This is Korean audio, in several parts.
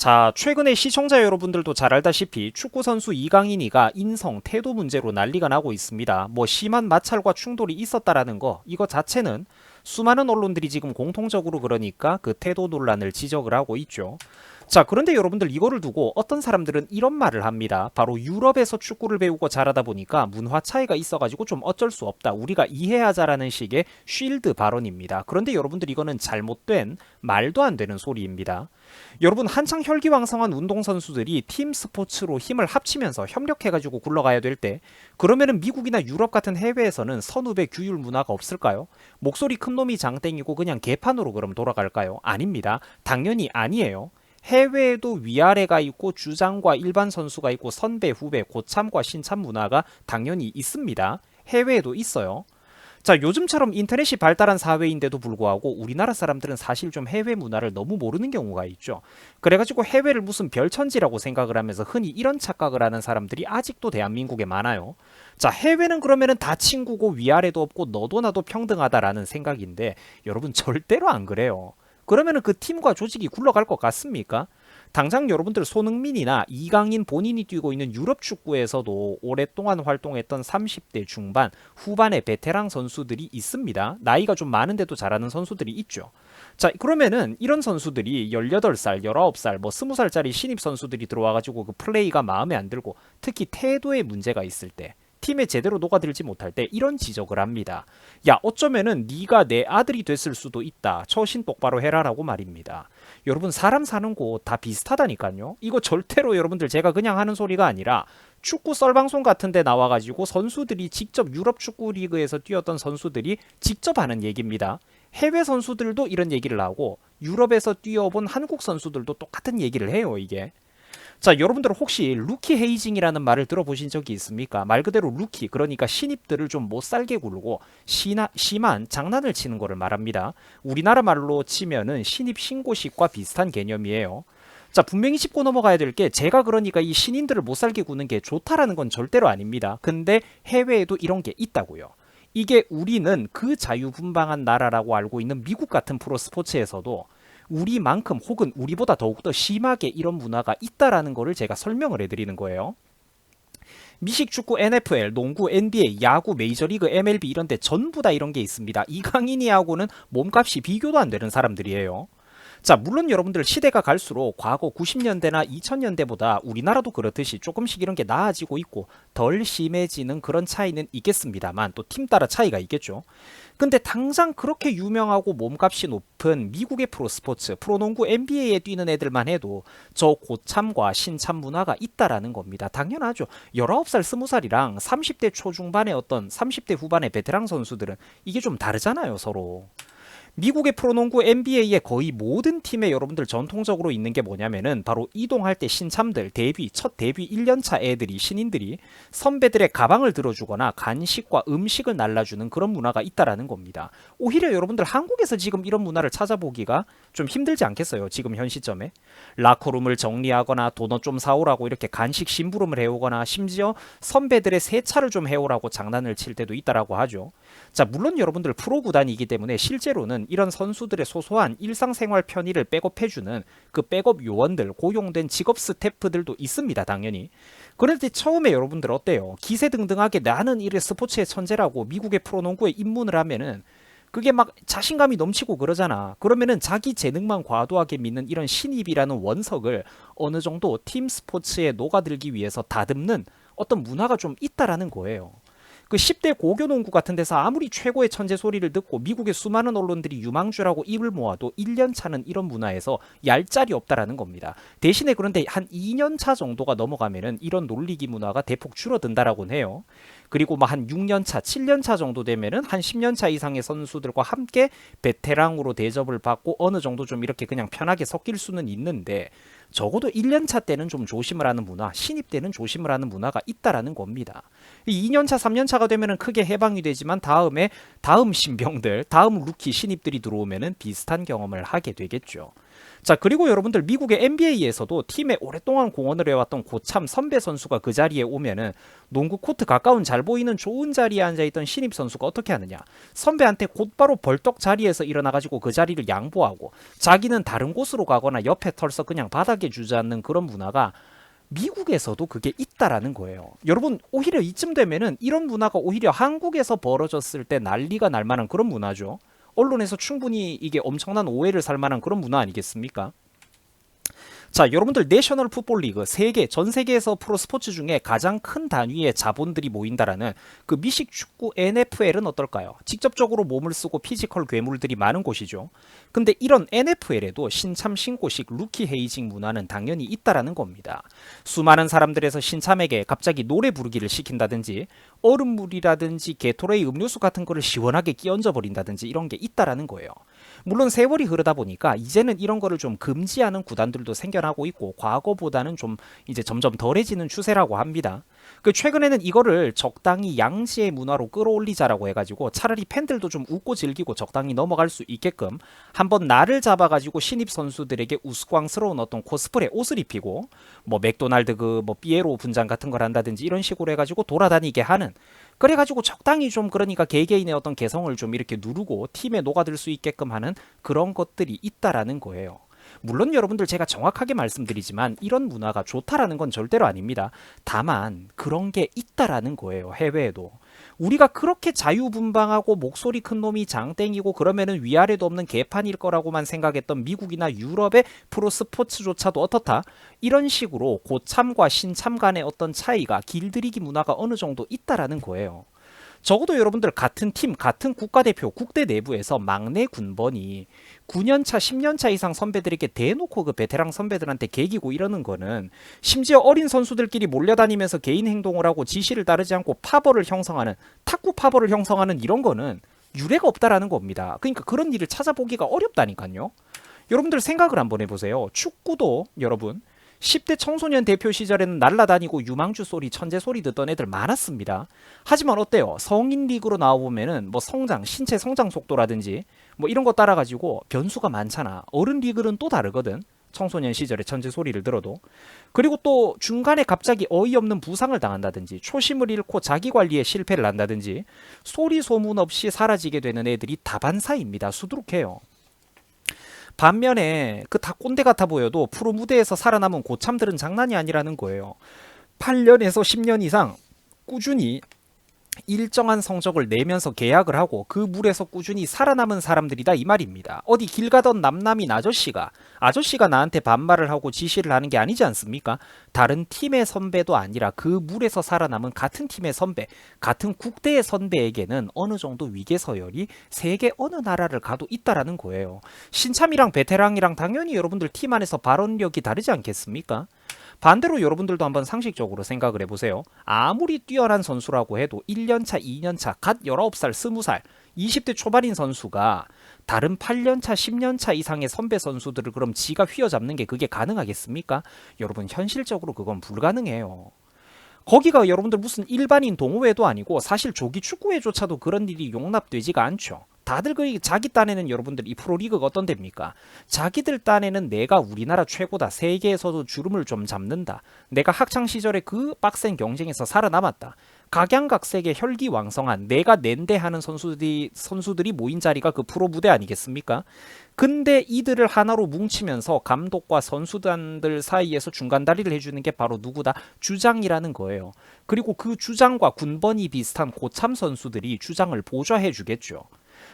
자, 최근에 시청자 여러분들도 잘 알다시피 축구선수 이강인이가 인성, 태도 문제로 난리가 나고 있습니다. 뭐 심한 마찰과 충돌이 있었다라는 거, 이거 자체는 수많은 언론들이 지금 공통적으로 그러니까 그 태도 논란을 지적을 하고 있죠. 자, 그런데 여러분들 이거를 두고 어떤 사람들은 이런 말을 합니다. 바로 유럽에서 축구를 배우고 자라다 보니까 문화 차이가 있어가지고 좀 어쩔 수 없다. 우리가 이해하자라는 식의 쉴드 발언입니다. 그런데 여러분들 이거는 잘못된 말도 안 되는 소리입니다. 여러분 한창 혈기왕성한 운동선수들이 팀 스포츠로 힘을 합치면서 협력해가지고 굴러가야 될 때 그러면은 미국이나 유럽 같은 해외에서는 선후배 규율 문화가 없을까요? 목소리 큰 놈이 장땡이고 그냥 개판으로 그럼 돌아갈까요? 아닙니다. 당연히 아니에요. 해외에도 위아래가 있고 주장과 일반 선수가 있고 선배, 후배, 고참과 신참 문화가 당연히 있습니다. 해외에도 있어요. 자, 요즘처럼 인터넷이 발달한 사회인데도 불구하고 우리나라 사람들은 사실 좀 해외 문화를 너무 모르는 경우가 있죠. 그래가지고 해외를 무슨 별천지라고 생각을 하면서 흔히 이런 착각을 하는 사람들이 아직도 대한민국에 많아요. 자, 해외는 그러면은 다 친구고 위아래도 없고 너도 나도 평등하다라는 생각인데 여러분 절대로 안 그래요. 그러면은 그 팀과 조직이 굴러갈 것 같습니까? 당장 여러분들 손흥민이나 이강인 본인이 뛰고 있는 유럽 축구에서도 오랫동안 활동했던 30대 중반, 후반의 베테랑 선수들이 있습니다. 나이가 좀 많은데도 잘하는 선수들이 있죠. 자, 그러면은 이런 선수들이 18살, 19살, 뭐 20살짜리 신입 선수들이 들어와가지고 그 플레이가 마음에 안 들고 특히 태도에 문제가 있을 때 팀에 제대로 녹아들지 못할 때 이런 지적을 합니다. 야, 어쩌면은 네가 내 아들이 됐을 수도 있다. 처신 똑바로 해라라고 말입니다. 여러분 사람 사는 곳 다 비슷하다니까요. 이거 절대로 여러분들 제가 그냥 하는 소리가 아니라 축구 썰방송 같은 데 나와가지고 선수들이 직접 유럽 축구 리그에서 뛰었던 선수들이 직접 하는 얘기입니다. 해외 선수들도 이런 얘기를 하고 유럽에서 뛰어본 한국 선수들도 똑같은 얘기를 해요, 이게. 자, 여러분들 혹시 루키 헤이징이라는 말을 들어보신 적이 있습니까? 말 그대로 루키, 그러니까 신입들을 좀 못살게 굴고 심한 장난을 치는 거를 말합니다. 우리나라 말로 치면은 신입 신고식과 비슷한 개념이에요. 자, 분명히 짚고 넘어가야 될 게 제가 그러니까 이 신인들을 못살게 구는 게 좋다라는 건 절대로 아닙니다. 근데 해외에도 이런 게 있다고요. 이게 우리는 그 자유분방한 나라라고 알고 있는 미국 같은 프로스포츠에서도 우리만큼 혹은 우리보다 더욱더 심하게 이런 문화가 있다라는 거를 제가 설명을 해드리는 거예요. 미식축구 NFL, 농구 NBA, 야구 메이저리그 MLB 이런 데 전부 다 이런 게 있습니다. 이강인이하고는 몸값이 비교도 안 되는 사람들이에요. 자, 물론 여러분들 시대가 갈수록 과거 90년대나 2000년대보다 우리나라도 그렇듯이 조금씩 이런 게 나아지고 있고 덜 심해지는 그런 차이는 있겠습니다만 또 팀 따라 차이가 있겠죠. 근데 당장 그렇게 유명하고 몸값이 높은 미국의 프로스포츠, 프로농구 NBA에 뛰는 애들만 해도 저 고참과 신참 문화가 있다라는 겁니다. 당연하죠. 19살, 20살이랑 30대 초중반의 어떤 30대 후반의 베테랑 선수들은 이게 좀 다르잖아요, 서로. 미국의 프로농구 NBA의 거의 모든 팀에 여러분들 전통적으로 있는 게 뭐냐면은 바로 이동할 때 신참들 첫 데뷔 1년차 애들이 신인들이 선배들의 가방을 들어주거나 간식과 음식을 날라주는 그런 문화가 있다라는 겁니다. 오히려 여러분들 한국에서 지금 이런 문화를 찾아보기가 좀 힘들지 않겠어요? 지금 현 시점에 라커룸을 정리하거나 도넛 좀 사오라고 이렇게 간식 심부름을 해오거나 심지어 선배들의 세차를 좀 해오라고 장난을 칠 때도 있다라고 하죠. 자, 물론 여러분들 프로 구단이기 때문에 실제로는 이런 선수들의 소소한 일상생활 편의를 백업해주는 그 백업 요원들, 고용된 직업 스태프들도 있습니다, 당연히. 그런데 처음에 여러분들 어때요? 기세등등하게 나는 이래 스포츠의 천재라고 미국의 프로농구에 입문을 하면은 그게 막 자신감이 넘치고 그러잖아. 그러면은 자기 재능만 과도하게 믿는 이런 신입이라는 원석을 어느 정도 팀 스포츠에 녹아들기 위해서 다듬는 어떤 문화가 좀 있다라는 거예요. 그 10대 고교농구 같은 데서 아무리 최고의 천재 소리를 듣고 미국의 수많은 언론들이 유망주라고 입을 모아도 1년 차는 이런 문화에서 얄짤이 없다라는 겁니다. 대신에 그런데 한 2년 차 정도가 넘어가면은 이런 놀리기 문화가 대폭 줄어든다라고는 해요. 그리고 뭐 한 6년 차, 7년 차 정도 되면은 한 10년 차 이상의 선수들과 함께 베테랑으로 대접을 받고 어느 정도 좀 이렇게 그냥 편하게 섞일 수는 있는데 적어도 1년차 때는 좀 조심을 하는 문화, 신입 때는 조심을 하는 문화가 있다라는 겁니다. 2년차, 3년차가 되면은 크게 해방이 되지만 다음 신병들, 다음 루키 신입들이 들어오면은 비슷한 경험을 하게 되겠죠. 자, 그리고 여러분들 미국의 NBA에서도 팀에 오랫동안 공헌을 해왔던 고참 선배 선수가 그 자리에 오면은 농구 코트 가까운 잘 보이는 좋은 자리에 앉아있던 신입 선수가 어떻게 하느냐. 선배한테 곧바로 벌떡 자리에서 일어나가지고 그 자리를 양보하고 자기는 다른 곳으로 가거나 옆에 털서 그냥 바닥에 주저앉는 그런 문화가 미국에서도 그게 있다라는 거예요. 여러분, 오히려 이쯤 되면은 이런 문화가 오히려 한국에서 벌어졌을 때 난리가 날 만한 그런 문화죠. 언론에서 충분히 이게 엄청난 오해를 살 만한 그런 문화 아니겠습니까? 자, 여러분들 내셔널 풋볼 리그 전 세계에서 프로 스포츠 중에 가장 큰 단위의 자본들이 모인다라는 그 미식 축구 NFL은 어떨까요? 직접적으로 몸을 쓰고 피지컬 괴물들이 많은 곳이죠. 근데 이런 NFL에도 신참 신고식 루키 헤이징 문화는 당연히 있다라는 겁니다. 수많은 사람들에서 신참에게 갑자기 노래 부르기를 시킨다든지 얼음물이라든지 게토레이 음료수 같은 거를 시원하게 끼얹어 버린다든지 이런 게 있다라는 거예요. 물론 세월이 흐르다 보니까 이제는 이런 거를 좀 금지하는 구단들도 생겨나고 있고 과거보다는 좀 이제 점점 덜해지는 추세라고 합니다. 그 최근에는 이거를 적당히 양지의 문화로 끌어올리자라고 해가지고 차라리 팬들도 좀 웃고 즐기고 적당히 넘어갈 수 있게끔 한번 날을 잡아가지고 신입 선수들에게 우스꽝스러운 어떤 코스프레 옷을 입히고 뭐 맥도날드 그 뭐 삐에로 분장 같은 걸 한다든지 이런 식으로 해가지고 돌아다니게 하는, 그래가지고 적당히 좀 그러니까 개개인의 어떤 개성을 좀 이렇게 누르고 팀에 녹아들 수 있게끔 하는 그런 것들이 있다라는 거예요. 물론 여러분들 제가 정확하게 말씀드리지만 이런 문화가 좋다라는 건 절대로 아닙니다. 다만 그런 게 있다라는 거예요. 해외에도. 우리가 그렇게 자유분방하고 목소리 큰 놈이 장땡이고 그러면은 위아래도 없는 개판일 거라고만 생각했던 미국이나 유럽의 프로스포츠조차도 어떻다? 이런 식으로 고참과 신참 간의 어떤 차이가 길들이기 문화가 어느 정도 있다라는 거예요. 적어도 여러분들 같은 팀, 같은 국가대표, 국대 내부에서 막내 군번이 9년차, 10년차 이상 선배들에게 대놓고 그 베테랑 선배들한테 개기고 이러는 거는, 심지어 어린 선수들끼리 몰려다니면서 개인 행동을 하고 지시를 따르지 않고 파벌을 형성하는, 탁구 파벌을 형성하는 이런 거는 유례가 없다라는 겁니다. 그러니까 그런 일을 찾아보기가 어렵다니까요. 여러분들 생각을 한번 해보세요. 축구도 여러분 10대 청소년 대표 시절에는 날라다니고 유망주 소리, 천재 소리 듣던 애들 많았습니다. 하지만 어때요? 성인 리그로 나와보면은 뭐 성장, 신체 성장 속도라든지 뭐 이런 거 따라가지고 변수가 많잖아. 어른 리그는 또 다르거든. 청소년 시절에 천재 소리를 들어도. 그리고 또 중간에 갑자기 어이없는 부상을 당한다든지 초심을 잃고 자기 관리에 실패를 한다든지 소리 소문 없이 사라지게 되는 애들이 다반사입니다. 수두룩해요. 반면에 그 다 꼰대 같아 보여도 프로 무대에서 살아남은 고참들은 장난이 아니라는 거예요. 8년에서 10년 이상 꾸준히 일정한 성적을 내면서 계약을 하고 그 물에서 꾸준히 살아남은 사람들이다 이 말입니다. 어디 길 가던 남남인 아저씨가 나한테 반말을 하고 지시를 하는 게 아니지 않습니까? 다른 팀의 선배도 아니라 그 물에서 살아남은 같은 팀의 선배, 같은 국대의 선배에게는 어느 정도 위계서열이 세계 어느 나라를 가도 있다라는 거예요. 신참이랑 베테랑이랑 당연히 여러분들 팀 안에서 발언력이 다르지 않겠습니까? 반대로 여러분들도 한번 상식적으로 생각을 해보세요. 아무리 뛰어난 선수라고 해도 1년차, 2년차, 갓 19살, 20살, 20대 초반인 선수가 다른 8년차, 10년차 이상의 선배 선수들을 그럼 지가 휘어잡는 게 그게 가능하겠습니까? 여러분 현실적으로 그건 불가능해요. 거기가 여러분들 무슨 일반인 동호회도 아니고 사실 조기 축구회조차도 그런 일이 용납되지가 않죠. 다들 그 자기 딴에는 여러분들 이 프로리그가 어떤 데입니까? 자기들 딴에는 내가 우리나라 최고다. 세계에서도 주름을 좀 잡는다. 내가 학창시절에 그 빡센 경쟁에서 살아남았다. 각양각색의 혈기왕성한 내가 낸대 하는 선수들이 모인 자리가 그 프로 무대 아니겠습니까? 근데 이들을 하나로 뭉치면서 감독과 선수단들 사이에서 중간다리를 해주는 게 바로 누구다? 주장이라는 거예요. 그리고 그 주장과 군번이 비슷한 고참 선수들이 주장을 보좌해 주겠죠.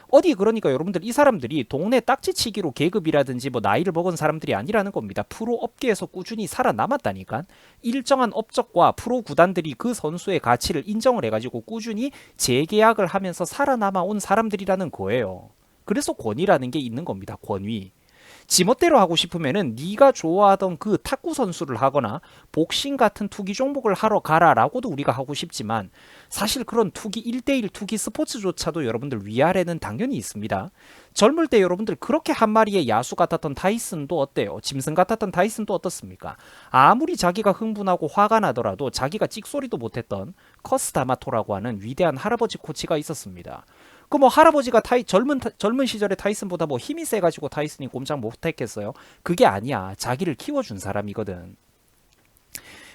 어디 그러니까 여러분들 이 사람들이 동네 딱지치기로 계급이라든지 뭐 나이를 먹은 사람들이 아니라는 겁니다. 프로 업계에서 꾸준히 살아남았다니까. 일정한 업적과 프로 구단들이 그 선수의 가치를 인정을 해가지고 꾸준히 재계약을 하면서 살아남아 온 사람들이라는 거예요. 그래서 권위라는 게 있는 겁니다. 권위. 지멋대로 하고 싶으면은 네가 좋아하던 그 탁구 선수를 하거나 복싱 같은 투기 종목을 하러 가라라고도 우리가 하고 싶지만 사실 그런 투기 1대1 투기 스포츠조차도 여러분들 위아래는 당연히 있습니다. 젊을 때 여러분들 그렇게 한 마리의 야수 같았던 타이슨도 어때요? 짐승 같았던 타이슨도 어떻습니까? 아무리 자기가 흥분하고 화가 나더라도 자기가 찍소리도 못했던 커스 다마토라고 하는 위대한 할아버지 코치가 있었습니다. 그 뭐 할아버지가 젊은 시절에 타이슨보다 뭐 힘이 세가지고 타이슨이 꼼짝 못했겠어요? 그게 아니야. 자기를 키워준 사람이거든.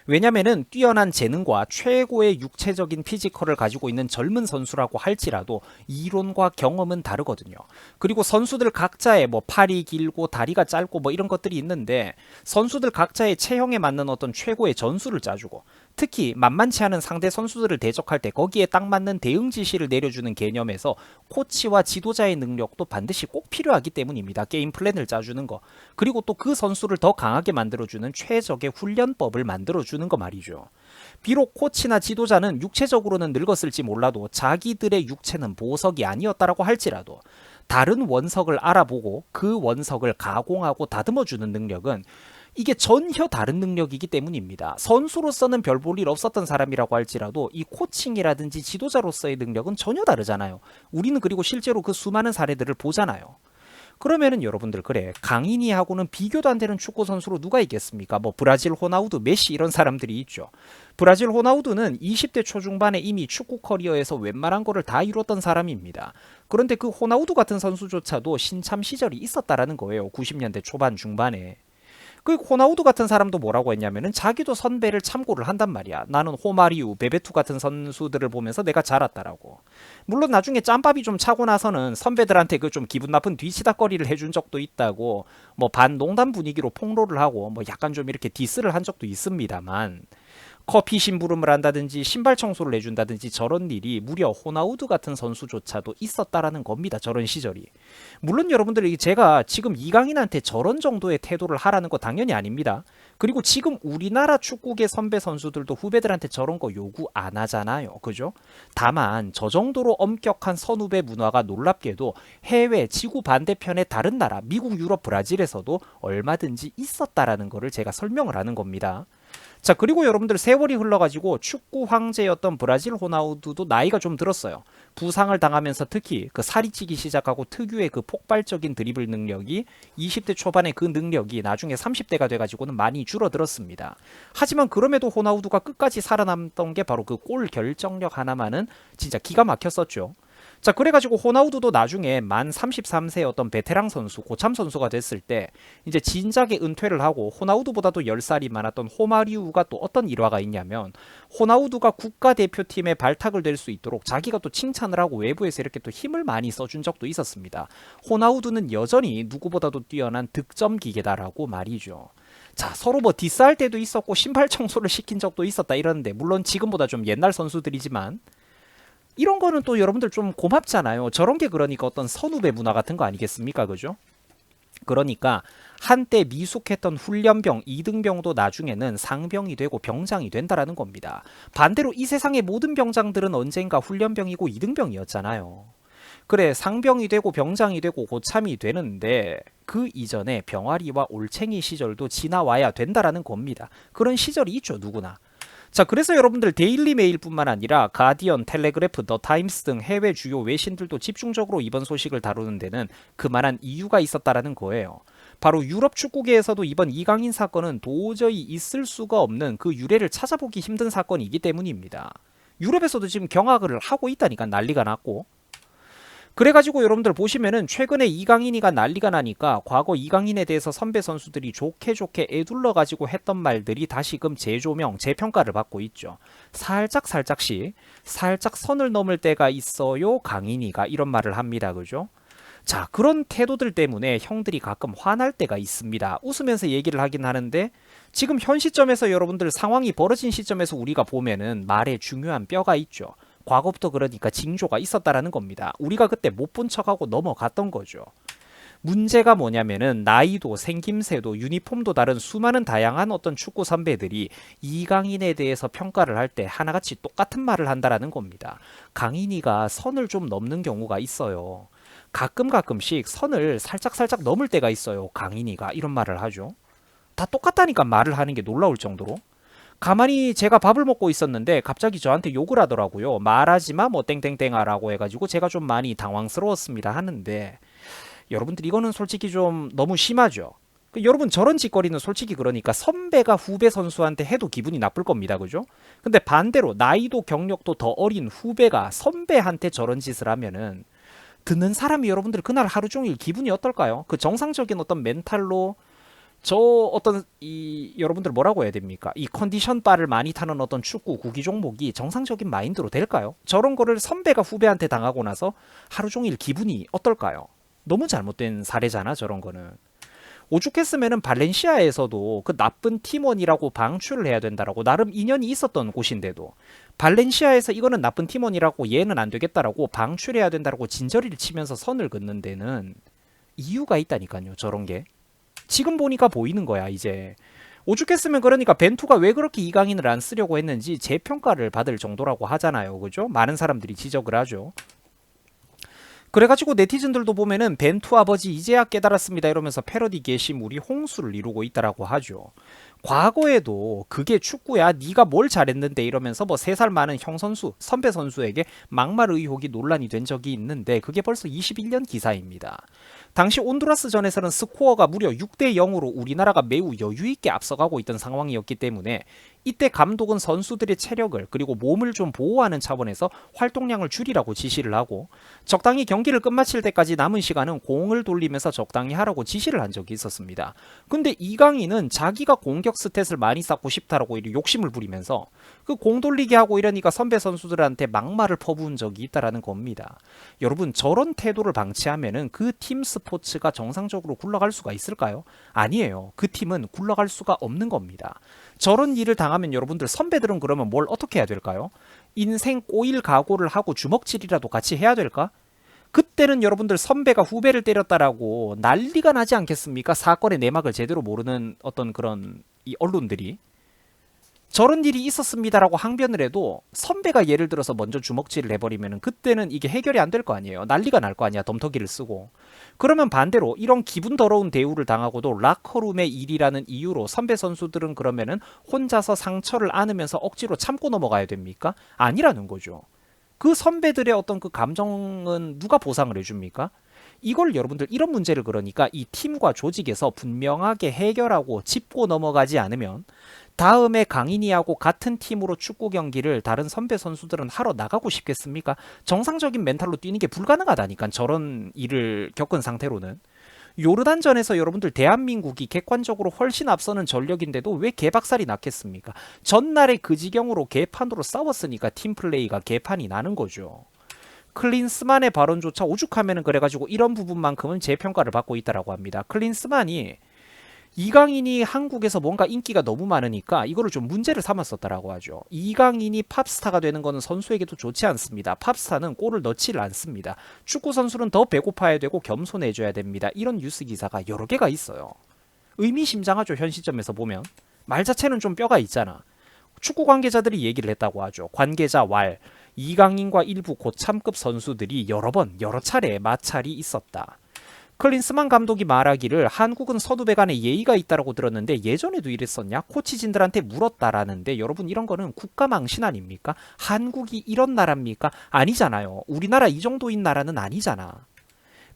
왜냐면은 뛰어난 재능과 최고의 육체적인 피지컬을 가지고 있는 젊은 선수라고 할지라도 이론과 경험은 다르거든요. 그리고 선수들 각자의 뭐 팔이 길고 다리가 짧고 뭐 이런 것들이 있는데 선수들 각자의 체형에 맞는 어떤 최고의 전술을 짜주고 특히 만만치 않은 상대 선수들을 대적할 때 거기에 딱 맞는 대응 지시를 내려주는 개념에서 코치와 지도자의 능력도 반드시 꼭 필요하기 때문입니다. 게임 플랜을 짜주는 거. 그리고 또 그 선수를 더 강하게 만들어주는 최적의 훈련법을 만들어주는 거 말이죠. 비록 코치나 지도자는 육체적으로는 늙었을지 몰라도 자기들의 육체는 보석이 아니었다라고 할지라도 다른 원석을 알아보고 그 원석을 가공하고 다듬어주는 능력은 이게 전혀 다른 능력이기 때문입니다. 선수로서는 별 볼 일 없었던 사람이라고 할지라도 이 코칭이라든지 지도자로서의 능력은 전혀 다르잖아요. 우리는 그리고 실제로 그 수많은 사례들을 보잖아요. 그러면은 여러분들 그래 강인이하고는 비교도 안 되는 축구 선수로 누가 있겠습니까? 뭐 브라질 호나우두, 메시 이런 사람들이 있죠. 브라질 호나우두는 20대 초중반에 이미 축구 커리어에서 웬만한 거를 다 이뤘던 사람입니다. 그런데 그 호나우두 같은 선수조차도 신참 시절이 있었다라는 거예요. 90년대 초반 중반에. 그 호나우두 같은 사람도 뭐라고 했냐면은 자기도 선배를 참고를 한단 말이야. 나는 호마리우, 베베투 같은 선수들을 보면서 내가 자랐다라고. 물론 나중에 짬밥이 좀 차고 나서는 선배들한테 그 좀 기분 나쁜 뒤치다거리를 해준 적도 있다고 뭐 반농담 분위기로 폭로를 하고 뭐 약간 좀 이렇게 디스를 한 적도 있습니다만 커피 심부름을 한다든지 신발 청소를 해준다든지 저런 일이 무려 호나우두 같은 선수조차도 있었다라는 겁니다. 저런 시절이. 물론 여러분들 제가 지금 이강인한테 저런 정도의 태도를 하라는 거 당연히 아닙니다. 그리고 지금 우리나라 축구계 선배 선수들도 후배들한테 저런 거 요구 안 하잖아요. 그죠? 다만 저 정도로 엄격한 선후배 문화가 놀랍게도 해외 지구 반대편의 다른 나라 미국, 유럽, 브라질에서도 얼마든지 있었다라는 거를 제가 설명을 하는 겁니다. 자, 그리고 여러분들 세월이 흘러가지고 축구 황제였던 브라질 호나우두도 나이가 좀 들었어요. 부상을 당하면서 특히 그 살이 찌기 시작하고 특유의 그 폭발적인 드리블 능력이 20대 초반의 그 능력이 나중에 30대가 돼가지고는 많이 줄어들었습니다. 하지만 그럼에도 호나우두가 끝까지 살아남던 게 바로 그 골 결정력 하나만은 진짜 기가 막혔었죠. 자, 그래가지고 호나우두도 나중에 만 33세의 어떤 베테랑 선수, 고참 선수가 됐을 때 이제 진작에 은퇴를 하고 호나우두보다도 10살이 많았던 호마리우가 또 어떤 일화가 있냐면 호나우두가 국가대표팀에 발탁을 될 수 있도록 자기가 또 칭찬을 하고 외부에서 이렇게 또 힘을 많이 써준 적도 있었습니다. 호나우두는 여전히 누구보다도 뛰어난 득점 기계다라고 말이죠. 자, 서로 뭐 디스할 때도 있었고 신발 청소를 시킨 적도 있었다 이러는데 물론 지금보다 좀 옛날 선수들이지만 이런 거는 또 여러분들 좀 고맙잖아요. 저런 게 그러니까 어떤 선후배 문화 같은 거 아니겠습니까? 그죠? 그러니까 한때 미숙했던 훈련병, 이등병도 나중에는 상병이 되고 병장이 된다라는 겁니다. 반대로 이 세상의 모든 병장들은 언젠가 훈련병이고 이등병이었잖아요. 그래, 상병이 되고 병장이 되고 고참이 되는데 그 이전에 병아리와 올챙이 시절도 지나와야 된다라는 겁니다. 그런 시절이 있죠, 누구나. 자, 그래서 여러분들 데일리 메일뿐만 아니라 가디언, 텔레그래프, 더 타임스 등 해외 주요 외신들도 집중적으로 이번 소식을 다루는 데는 그만한 이유가 있었다라는 거예요. 바로 유럽 축구계에서도 이번 이강인 사건은 도저히 있을 수가 없는 그 유래를 찾아보기 힘든 사건이기 때문입니다. 유럽에서도 지금 경악을 하고 있다니까 난리가 났고 그래가지고 여러분들 보시면은 최근에 이강인이가 난리가 나니까 과거 이강인에 대해서 선배 선수들이 좋게 애둘러가지고 했던 말들이 다시금 재조명, 재평가를 받고 있죠. 살짝씩 살짝 선을 넘을 때가 있어요. 강인이가 이런 말을 합니다. 그죠? 자, 그런 태도들 때문에 형들이 가끔 화날 때가 있습니다. 웃으면서 얘기를 하긴 하는데 지금 현 시점에서 여러분들 상황이 벌어진 시점에서 우리가 보면은 말에 중요한 뼈가 있죠. 과거부터 그러니까 징조가 있었다라는 겁니다. 우리가 그때 못 본 척하고 넘어갔던 거죠. 문제가 뭐냐면은 나이도 생김새도 유니폼도 다른 수많은 다양한 어떤 축구 선배들이 이강인에 대해서 평가를 할 때 하나같이 똑같은 말을 한다라는 겁니다. 강인이가 선을 좀 넘는 경우가 있어요. 가끔씩 선을 살짝 넘을 때가 있어요. 강인이가 이런 말을 하죠. 다 똑같다니까 말을 하는 게 놀라울 정도로. 가만히 제가 밥을 먹고 있었는데 갑자기 저한테 욕을 하더라고요. 말하지마 뭐 땡땡땡하라고 해가지고 제가 좀 많이 당황스러웠습니다 하는데 여러분들 이거는 솔직히 좀 너무 심하죠. 여러분 저런 짓거리는 솔직히 그러니까 선배가 후배 선수한테 해도 기분이 나쁠 겁니다. 그죠? 근데 반대로 나이도 경력도 더 어린 후배가 선배한테 저런 짓을 하면은 듣는 사람이 여러분들 그날 하루 종일 기분이 어떨까요? 그 정상적인 어떤 멘탈로 저 어떤 이 여러분들 뭐라고 해야 됩니까? 이 컨디션 바를 많이 타는 어떤 축구 구기 종목이 정상적인 마인드로 될까요? 저런 거를 선배가 후배한테 당하고 나서 하루 종일 기분이 어떨까요? 너무 잘못된 사례잖아, 저런 거는. 오죽했으면은 발렌시아에서도 그 나쁜 팀원이라고 방출을 해야 된다라고 나름 인연이 있었던 곳인데도 발렌시아에서 이거는 나쁜 팀원이라고 얘는 안 되겠다라고 방출해야 된다라고 진저리를 치면서 선을 긋는 데는 이유가 있다니까요, 저런 게. 지금 보니까 보이는 거야, 이제. 오죽했으면 그러니까 벤투가 왜 그렇게 이강인을 안 쓰려고 했는지 재평가를 받을 정도라고 하잖아요, 그죠? 많은 사람들이 지적을 하죠. 그래가지고 네티즌들도 보면은 벤투 아버지 이제야 깨달았습니다 이러면서 패러디 게시물이 홍수를 이루고 있다라고 하죠. 과거에도 그게 축구야 네가 뭘 잘했는데 이러면서 뭐 3살 많은 형 선수 선배 선수에게 막말 의혹이 논란이 된 적이 있는데 그게 벌써 21년 기사입니다. 당시 온두라스전에서는 스코어가 무려 6대 0으로 우리나라가 매우 여유있게 앞서가고 있던 상황이었기 때문에 이때 감독은 선수들의 체력을 그리고 몸을 좀 보호하는 차원에서 활동량을 줄이라고 지시를 하고 적당히 경기를 끝마칠 때까지 남은 시간은 공을 돌리면서 적당히 하라고 지시를 한 적이 있었습니다. 근데 이강인은 자기가 공격 스탯을 많이 쌓고 싶다라고 욕심을 부리면서 그 공 돌리게 하고 이러니까 선배 선수들한테 막말을 퍼부은 적이 있다라는 겁니다. 여러분 저런 태도를 방치하면은 그 팀 스포츠가 정상적으로 굴러갈 수가 있을까요? 아니에요. 그 팀은 굴러갈 수가 없는 겁니다. 저런 일을 당하면 여러분들 선배들은 그러면 뭘 어떻게 해야 될까요? 인생 꼬일 각오를 하고 주먹질이라도 같이 해야 될까? 그때는 여러분들 선배가 후배를 때렸다라고 난리가 나지 않겠습니까? 사건의 내막을 제대로 모르는 어떤 그런 이 언론들이. 저런 일이 있었습니다라고 항변을 해도 선배가 예를 들어서 먼저 주먹질을 해버리면 그때는 이게 해결이 안 될 거 아니에요. 난리가 날 거 아니야. 덤터기를 쓰고. 그러면 반대로 이런 기분 더러운 대우를 당하고도 라커룸의 일이라는 이유로 선배 선수들은 그러면은 혼자서 상처를 안으면서 억지로 참고 넘어가야 됩니까? 아니라는 거죠. 그 선배들의 어떤 그 감정은 누가 보상을 해줍니까? 이걸 여러분들 이런 문제를 그러니까 이 팀과 조직에서 분명하게 해결하고 짚고 넘어가지 않으면 다음에 강인이하고 같은 팀으로 축구 경기를 다른 선배 선수들은 하러 나가고 싶겠습니까? 정상적인 멘탈로 뛰는 게 불가능하다니까 저런 일을 겪은 상태로는. 요르단전에서 여러분들 대한민국이 객관적으로 훨씬 앞서는 전력인데도 왜 개박살이 났겠습니까? 전날에 그 지경으로 개판으로 싸웠으니까 팀플레이가 개판이 나는 거죠. 클린스만의 발언조차 오죽하면은 그래가지고 이런 부분만큼은 재평가를 받고 있다라고 합니다. 클린스만이 이강인이 한국에서 뭔가 인기가 너무 많으니까 이거를 좀 문제를 삼았었다라고 하죠. 이강인이 팝스타가 되는 거는 선수에게도 좋지 않습니다. 팝스타는 골을 넣지를 않습니다. 축구 선수는 더 배고파야 되고 겸손해져야 됩니다. 이런 뉴스 기사가 여러 개가 있어요. 의미심장하죠. 현 시점에서 보면. 말 자체는 좀 뼈가 있잖아. 축구 관계자들이 얘기를 했다고 하죠. 관계자 왈. 이강인과 일부 고참급 선수들이 여러 차례 마찰이 있었다. 클린스만 감독이 말하기를 한국은 서두배 간에 예의가 있다라고 들었는데 예전에도 이랬었냐? 코치진들한테 물었다라는데 여러분 이런 거는 국가망신 아닙니까? 한국이 이런 나라입니까? 아니잖아요. 우리나라 이 정도인 나라는 아니잖아.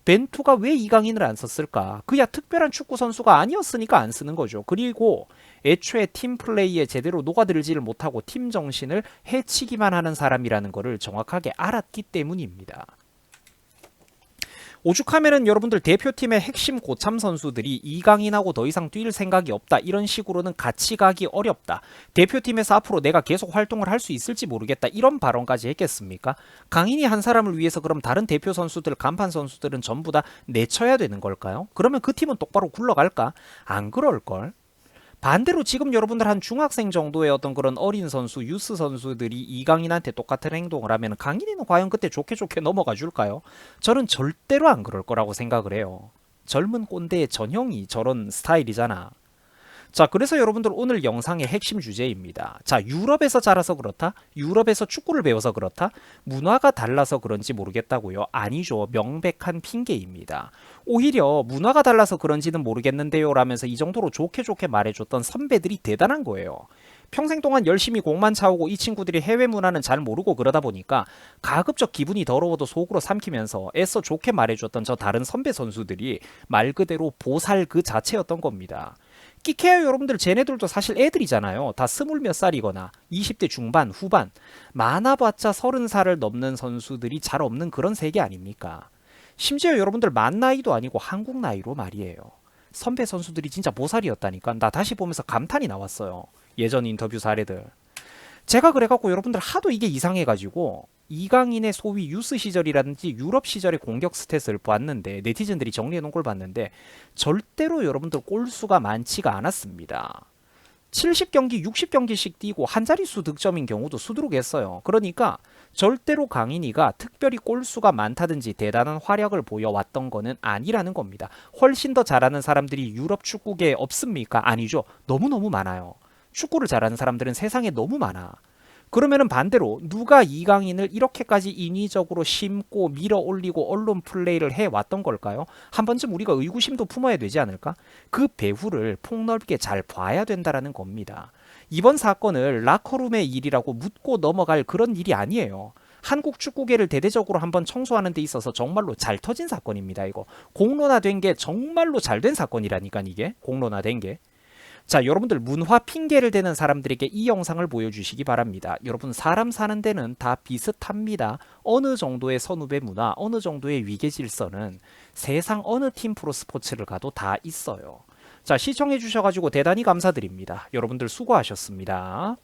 벤투가 왜 이강인을 안 썼을까? 그야 특별한 축구 선수가 아니었으니까 안 쓰는 거죠. 그리고 애초에 팀 플레이에 제대로 녹아들지를 못하고 팀 정신을 해치기만 하는 사람이라는 거를 정확하게 알았기 때문입니다. 오죽하면은 여러분들 대표팀의 핵심 고참 선수들이 이강인하고 더 이상 뛸 생각이 없다. 이런 식으로는 같이 가기 어렵다. 대표팀에서 앞으로 내가 계속 활동을 할 수 있을지 모르겠다. 이런 발언까지 했겠습니까? 강인이 한 사람을 위해서 그럼 다른 대표 선수들, 간판 선수들은 전부 다 내쳐야 되는 걸까요? 그러면 그 팀은 똑바로 굴러갈까? 안 그럴걸? 반대로 지금 여러분들 한 중학생 정도의 어떤 그런 어린 선수, 유스 선수들이 이강인한테 똑같은 행동을 하면 강인이는 과연 그때 좋게 넘어가 줄까요? 저는 절대로 안 그럴 거라고 생각을 해요. 젊은 꼰대의 전형이 저런 스타일이잖아. 자, 그래서 여러분들 오늘 영상의 핵심 주제입니다. 자, 유럽에서 자라서 그렇다? 유럽에서 축구를 배워서 그렇다? 문화가 달라서 그런지 모르겠다고요? 아니죠. 명백한 핑계입니다. 오히려 문화가 달라서 그런지는 모르겠는데요 라면서 이 정도로 좋게 말해줬던 선배들이 대단한 거예요. 평생 동안 열심히 공만 차오고 이 친구들이 해외 문화는 잘 모르고 그러다 보니까 가급적 기분이 더러워도 속으로 삼키면서 애써 좋게 말해줬던 저 다른 선배 선수들이 말 그대로 보살 그 자체였던 겁니다. 끼케요 여러분들 쟤네들도 사실 애들이잖아요. 다 20몇 살이거나 20대 중반 후반 많아봤자 30살을 넘는 선수들이 잘 없는 그런 세계 아닙니까? 심지어 여러분들 만 나이도 아니고 한국 나이로 말이에요. 선배 선수들이 진짜 보살이었다니까. 나 다시 보면서 감탄이 나왔어요. 예전 인터뷰 사례들. 제가 그래갖고 여러분들 하도 이게 이상해가지고 이강인의 소위 유스 시절이라든지 유럽 시절의 공격 스탯을 봤는데, 네티즌들이 정리해놓은 걸 봤는데 절대로 여러분들 골수가 많지가 않았습니다. 70경기, 60경기씩 뛰고 한 자릿수 득점인 경우도 수두룩했어요. 그러니까 절대로 강인이가 특별히 골수가 많다든지 대단한 활약을 보여왔던 거는 아니라는 겁니다. 훨씬 더 잘하는 사람들이 유럽 축구계에 없습니까? 아니죠. 너무너무 많아요. 축구를 잘하는 사람들은 세상에 너무 많아. 그러면은 반대로 누가 이강인을 이렇게까지 인위적으로 심고 밀어 올리고 언론 플레이를 해왔던 걸까요? 한 번쯤 우리가 의구심도 품어야 되지 않을까? 그 배후를 폭넓게 잘 봐야 된다라는 겁니다. 이번 사건을 라커룸의 일이라고 묻고 넘어갈 그런 일이 아니에요. 한국 축구계를 대대적으로 한번 청소하는 데 있어서 정말로 잘 터진 사건입니다. 이거 공론화된 게 정말로 잘 된 사건이라니까. 이게 공론화된 게. 자, 여러분들 문화 핑계를 대는 사람들에게 이 영상을 보여주시기 바랍니다. 여러분, 사람 사는 데는 다 비슷합니다. 어느 정도의 선후배 문화, 어느 정도의 위계 질서는 세상 어느 팀 프로스포츠를 가도 다 있어요. 자, 시청해 주셔가지고 대단히 감사드립니다. 여러분들 수고하셨습니다.